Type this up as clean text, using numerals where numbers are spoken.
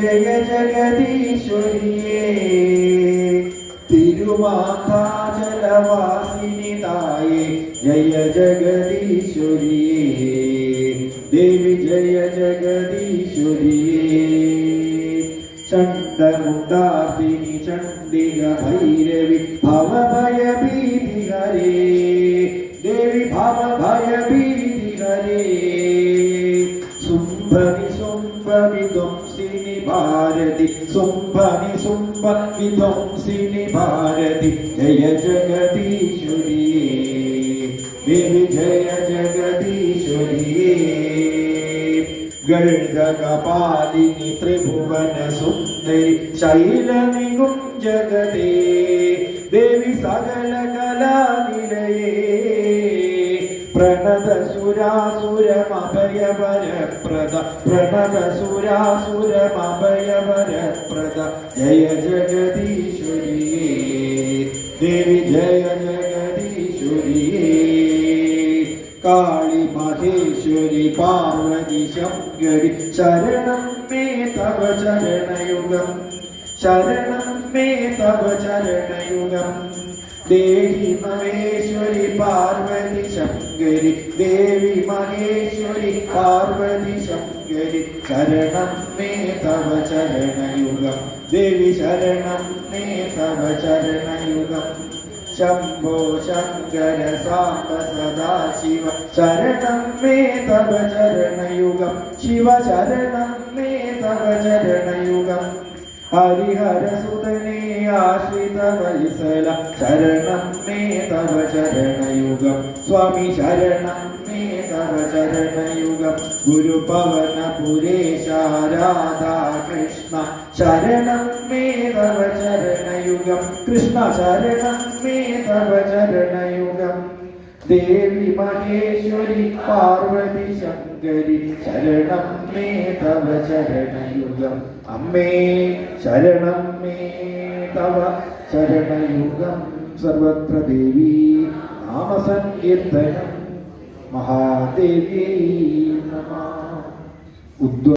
ജയ ജഗദീശ്വരിയേ തിരുവാതാചലവാസിനി തായേ ജയ ജഗദീശ്വരിയേ ദേവി ജയ ജഗദീശ്വരിയേ ചണ്ഡമുണ്ടാർദിനി ചണ്ഡിക ഭൈരവി ഭവഭയഭീതി ഹരേ ദേവി ഭവഭയഭീതി ഹരേ സുംഭനി സുംഭനി ധ്വംസിനി ഭാരതി സുംഭനി സുംഭനി ധ്വംസിനി ഭാരതി ജയ ജഗദീശ്വരിയേ ദേവി ജയ ജഗദീശ്വരിയേ ഗർഗകപാലിനി ത്രിഭുവന സുന്ദരി ശൈലനികുഞ്ജഗതേ ദേവി സകല കലാനിലയേ പ്രണത സുരാസുരമഭയവരപ്രദ പ്രണത സുരാസുരമഭയവരപ്രദ ജയ ജഗദീശ്വരിയേ ദേവി ജയ ജഗദീശ്വരിയേ കാളി മഹേശ്വരി പാർവതി ശങ്കരി ശരണം മേ തവ ചരണയുഗം ശരണം മേ തവ ചരണയുഗം ദേവി മഹേശ്വരി പാർവതി ശങ്കരി ദേവി മഹേശ്വരി പാർവതി ശങ്കരി ശരണം മേ തവ ചരണയുഗം ദേവി ശരണം മേ തവ ചരണയുഗം ശംഭോ ശങ്കര സാംബ സദാശിവ ശരണം മേ തവ ചരണയുഗം ശിവ ശരണം മേ തവ ചരണയുഗം ഹരിഹരസുതനേ ആശ്രിത വത്സല ശരണം മേ തവ ചരണയുഗം സ്വാമി ശരണം മേ തവ ചരണയുഗം ഗുരുപവന പുരേശ രാധാ കൃഷ്ണ ശരണം മേ തവ ചരണയുഗം കൃഷ്ണ ശരണം മേ തവ ചരണയുഗം ദേവി മഹേശ്വരി പാർവതി ശങ്കരി ശരണം മേ തവ ചരണയുഗം അമ്മേ ശരണം മേ തവ ചരണയുഗം സർവത്ര ദേവി നാമസങ്കീർത്തനം മഹാദേവ്യൈ നമഃ.